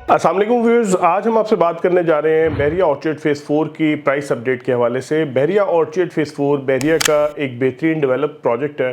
अस्सलाम वालेकुम व्यूअर्स, आज हम आपसे बात करने जा रहे हैं बहरिया ऑर्चिड फेज़ 4 की प्राइस अपडेट के हवाले से। बहरिया ऑर्चिड फेज़ 4 बहरिया का एक बेहतरीन डेवलप प्रोजेक्ट है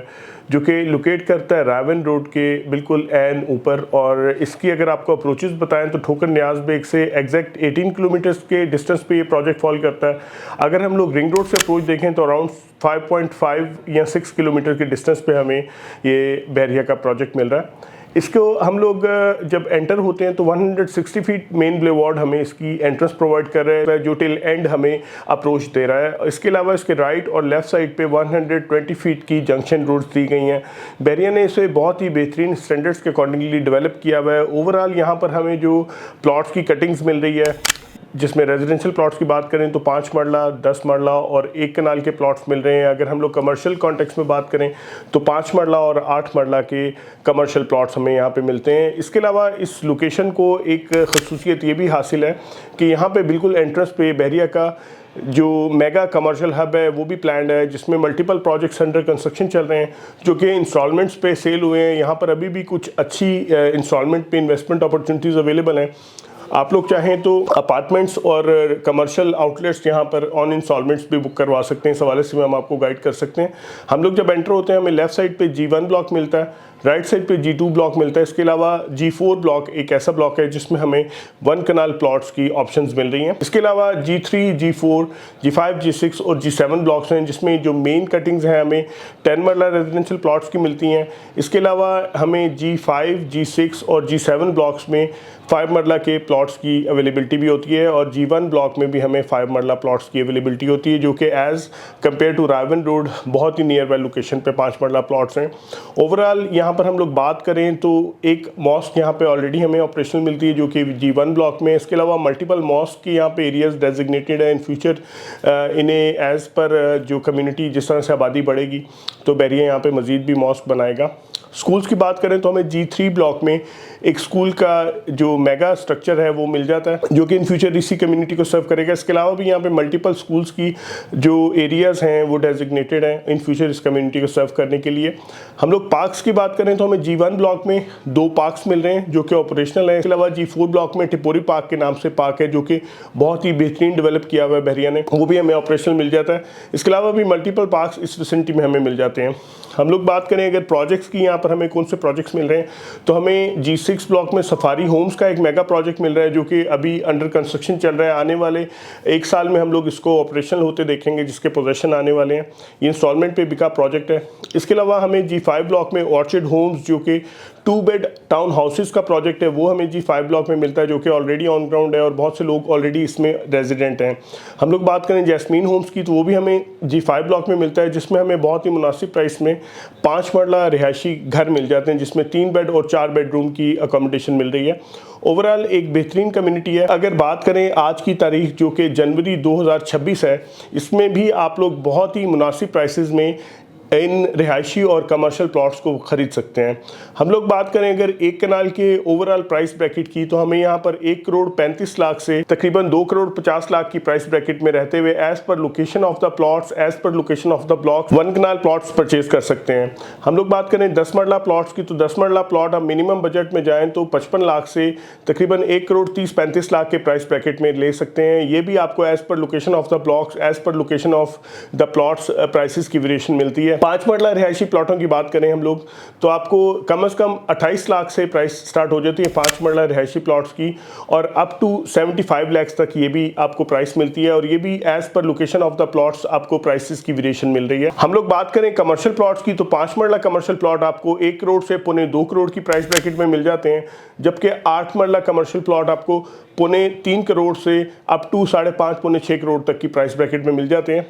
जो कि लोकेट करता है रावन रोड के बिल्कुल एन ऊपर। और इसकी अगर आपको अप्रोचेस बताएं तो ठोकर न्याज बेग से एग्जैक्ट 18 किलोमीटर्स के डिस्टेंस पे ये प्रोजेक्ट फॉल करता है। अगर हम लोग रिंग रोड से अप्रोच देखें तो अराउंड 5.5 या 6 किलोमीटर के डिस्टेंस पे हमें ये बहरिया का प्रोजेक्ट मिल रहा है। इसको हम लोग जब एंटर होते हैं तो 160 फीट मेन बुलेवार्ड हमें इसकी एंट्रेंस प्रोवाइड कर रहा है जो टिल एंड हमें अप्रोच दे रहा है। इसके अलावा इसके राइट और लेफ़्ट साइड पे 120 फीट की जंक्शन रोड्स दी गई हैं। बहरिया ने इसे बहुत ही बेहतरीन स्टैंडर्ड्स के अकॉर्डिंगली डेवलप किया हुआ है। ओवरऑल यहाँ पर हमें जो प्लॉट्स की कटिंग्स मिल रही है, जिसमें रेजिडेंशियल प्लॉट्स की बात करें तो 5 मरला, 10 मरला और 1 कनाल के प्लॉट्स मिल रहे हैं। अगर हम लोग कमर्शियल कॉन्टेक्स्ट में बात करें तो 5 मरला और 8 मरला के कमर्शियल प्लॉट्स हमें यहाँ पे मिलते हैं। इसके अलावा इस लोकेशन को एक खसूसियत ये भी हासिल है कि यहाँ पे बिल्कुल एंट्रेंस पे बहरिया का जो मेगा कमर्शियल हब है वो भी प्लान्ड है, जिसमें मल्टीपल प्रोजेक्ट्स अंडर कंस्ट्रक्शन चल रहे हैं जो कि इंस्टॉलमेंट्स पे सेल हुए हैं। यहाँ पर अभी भी कुछ अच्छी इंस्टॉलमेंट पे इन्वेस्टमेंट अपॉर्चुनिटीज़ अवेलेबल हैं। आप लोग चाहें तो अपार्टमेंट्स और कमर्शियल आउटलेट्स यहाँ पर ऑन इंस्टॉलमेंट्स भी बुक करवा सकते हैं। इस हवाले से हम आपको गाइड कर सकते हैं। हम लोग जब एंटर होते हैं हमें लेफ्ट साइड पे G1 ब्लॉक मिलता है, राइट साइड पे G2 ब्लॉक मिलता है। इसके अलावा G4 ब्लॉक एक ऐसा ब्लॉक है जिसमें हमें 1 कनाल प्लॉट्स की ऑप्शंस मिल रही हैं। इसके अलावा G3, G4, G5, G6 और G7 ब्लॉक्स हैं जिसमें जो मेन कटिंग्स हैं हमें 10 मरला रेजिडेंशियल प्लॉट्स की मिलती हैं। इसके अलावा हमें G5, G6 और G7 ब्लॉक्स में 5 मरला के प्लॉट्स की अवेलेबिलिटी भी होती है और G1 ब्लॉक में भी हमें 5 मरला प्लॉट्स की अवेलेबिलिटी होती है जो कि as compare to Raiwind road बहुत ही नियर बाय लोकेशन पे 5 मरला प्लॉट्स हैं। ओवरऑल यहाँ पर हम लोग बात करें तो एक मॉस्क यहाँ पे ऑलरेडी हमें ऑपरेशनल मिलती है जो कि G1 ब्लॉक में। इसके अलावा मल्टीपल मॉस्क की यहाँ पे एरियाज डेजिग्नेटेड है। इन फ्यूचर इन्हें एज़ पर जो कम्युनिटी जिस तरह से आबादी बढ़ेगी तो बहरिया यहाँ पे मज़ीद भी मॉस्क बनाएगा। स्कूल्स की बात करें तो हमें G3 ब्लॉक में एक स्कूल का जो मेगा स्ट्रक्चर है वो मिल जाता है जो कि इन फ्यूचर इसी कम्युनिटी को सर्व करेगा। इसके अलावा भी यहाँ पे मल्टीपल स्कूल्स की जो एरियाज़ हैं वो डेजिग्नेटेड हैं इन फ्यूचर इस कम्युनिटी को सर्व करने के लिए। हम लोग पार्क्स की बात करें तो हमें G1 ब्लॉक में 2 पार्क्स मिल रहे हैं जो कि ऑपरेशनल हैं। इसके अलावा G4 ब्लॉक में टिपोरी पार्क के नाम से पार्क है जो कि बहुत ही बेहतरीन डेवलप किया हुआ है बहरिया ने, वो भी हमें ऑपरेशनल मिल जाता है। इसके अलावा भी मल्टीपल पार्क्स इस विसिनिटी में हमें मिल जाते हैं। हम लोग बात करें अगर प्रोजेक्ट्स की, यहाँ पर हमें कौन से प्रोजेक्ट्स मिल रहे हैं तो हमें G6 ब्लॉक में सफारी होम्स का एक मेगा प्रोजेक्ट मिल रहा है जो कि अभी अंडर कंस्ट्रक्शन चल रहा है। आने वाले 1 साल में हम लोग इसको ऑपरेशनल होते देखेंगे जिसके पोजेशन आने वाले हैं। ये इंस्टॉलमेंट पे बिका प्रोजेक्ट है। इसके अलावा हमें G5 ब्लॉक में ऑर्चिड होम्स जो कि 2 बेड टाउन हाउसेस का प्रोजेक्ट है वो हमें G5 ब्लॉक में मिलता है जो कि ऑलरेडी ऑन ग्राउंड है और बहुत से लोग ऑलरेडी इसमें रेजिडेंट हैं। हम लोग बात करें जैस्मीन होम्स की तो वो भी हमें G5 ब्लॉक में मिलता है जिसमें हमें बहुत ही मुनासिब प्राइस में 5 मरला रिहायशी घर मिल जाते हैं जिसमें 3 बेड और 4 बेडरूम की अकोमोडेशन मिल रही है। ओवरऑल एक बेहतरीन कम्युनिटी है। अगर बात करें आज की तारीख जो कि जनवरी 2026 है, इसमें भी आप लोग बहुत ही मुनासिब प्राइसेस में इन रिहायशी और कमर्शियल प्लॉट्स को ख़रीद सकते हैं। हम लोग बात करें अगर 1 कनाल के ओवरऑल प्राइस ब्रैकेट की तो हमें यहाँ पर 1 करोड़ 35 लाख से तकरीबन 2 करोड़ 50 लाख की प्राइस ब्रैकेट में रहते हुए as per location of the plots, as per location of the blocks 1 kanal plots purchase कर सकते हैं। हम लोग बात करें 10 मरला प्लॉट्स की तो 10 मरला प्लॉट हम मिनिमम बजट में जाएँ तो 55 लाख से तकरीबन 1 करोड़ 30-35 लाख के प्राइस ब्रैकेट में ले सकते हैं। ये भी आपको as per location of the blocks, as per location of the plots prices की वेरिएशन मिलती है। 5 मरला रिहायशी प्लॉटों की बात करें हम लोग तो आपको कम से कम 28 लाख से प्राइस स्टार्ट हो जाती है 5 मरला रिहायशी प्लॉट्स की और अप टू 75 लाख तक ये भी आपको प्राइस मिलती है और ये भी as per location of the plots आपको प्राइसेस की वेरिएशन मिल रही है। हम लोग बात करें कमर्शियल प्लॉट्स की तो 5 मरला कमर्शियल प्लॉट आपको 1 करोड़ से पौने 2 करोड़ की प्राइस ब्रैकेट में मिल जाते हैं, जबकि 8 मरला कमर्शियल प्लॉट आपको पौने 3 करोड़ से अप टू 5.5 पौने 6 करोड़ तक की प्राइस ब्रैकेट में मिल जाते हैं।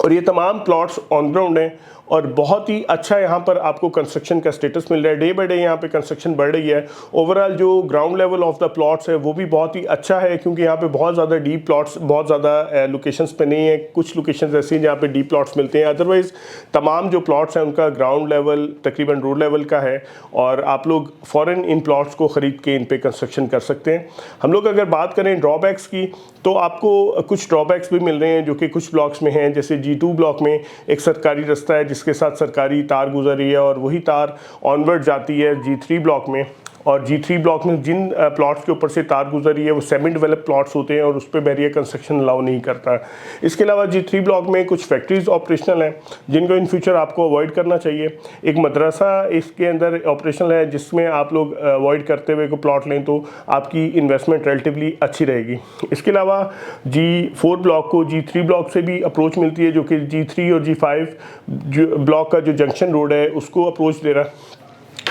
और ये तमाम प्लॉट्स ऑन ग्राउंड हैं और बहुत ही अच्छा यहाँ पर आपको कंस्ट्रक्शन का स्टेटस मिल रहा है। डे बाय डे यहाँ पे कंस्ट्रक्शन बढ़ रही है। ओवरऑल जो ground level of the plots है वो भी बहुत ही अच्छा है क्योंकि यहाँ पे बहुत ज़्यादा डीप प्लॉट्स बहुत ज़्यादा लोकेशंस पे नहीं है। कुछ लोकेशंस ऐसी हैं जहाँ पे डीप प्लॉट्स मिलते हैं, अदरवाइज़ तमाम जो प्लॉट्स हैं उनका ग्राउंड लेवल तकरीबन रोड लेवल का है और आप लोग फ़ौरन इन प्लॉट्स को ख़रीद के इन पर कंस्ट्रक्शन कर सकते हैं। हम लोग अगर बात करें ड्रॉबैक्स की तो आपको कुछ ड्रॉबैक्स भी मिल रहे हैं जो कि कुछ ब्लॉक्स में हैं। जैसे G2 ब्लॉक में एक सरकारी रास्ता है जिसके साथ सरकारी तार गुजर रही है और वही तार ऑनवर्ड जाती है G3 ब्लॉक में। और G3 ब्लॉक में जिन प्लॉट्स के ऊपर से तार गुजरी है वो सेमी डेवलप प्लॉट्स होते हैं और उस पर बहरिया कंस्ट्रक्शन अलाउ नहीं करता। इसके अलावा G3 ब्लॉक में कुछ फैक्ट्रीज ऑपरेशनल हैं जिनको इन फ्यूचर आपको अवॉइड करना चाहिए। एक मदरसा इसके अंदर ऑपरेशनल है जिसमें आप लोग अवॉइड करते हुए को प्लॉट लें तो आपकी इन्वेस्टमेंट रिलेटिवली अच्छी रहेगी। इसके अलावा G4 ब्लॉक को G3 ब्लॉक से भी अप्रोच मिलती है जो कि G3 और G5 ब्लॉक का जो जंक्शन रोड है उसको अप्रोच दे रहा है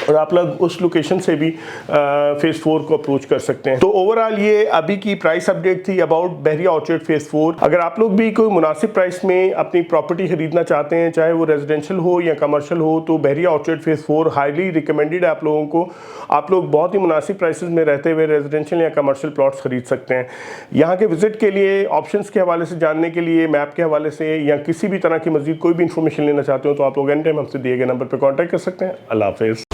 और आप लोग उस लोकेशन से भी फेज़ 4 को अप्रोच कर सकते हैं। तो ओवरऑल ये अभी की प्राइस अपडेट थी अबाउट बहरिया ऑर्चर्ड फेज़ 4। अगर आप लोग भी कोई मुनासिब प्राइस में अपनी प्रॉपर्टी खरीदना चाहते हैं, चाहे वो रेजिडेंशियल हो या कमर्शियल हो, तो बहरिया ऑर्चर्ड फेज़ 4 हाईली रिकमेंडेड है आप लोगों को। आप लोग बहुत ही मुनासिब प्राइसेस में रहते हुए रेजिडेंशियल या कमर्शियल प्लॉट्स खरीद सकते हैं। यहाँ के विजिट के लिए, ऑप्शंस के हवाले से जानने के लिए, मैप के हवाले से या किसी भी तरह की मजीद कोई भी इंफॉर्मेशन लेना चाहते हो तो आप लोग एनी टाइम हमसे दिए गए नंबर पर कॉन्टैक्ट कर सकते हैं। अल्लाह हाफिज़।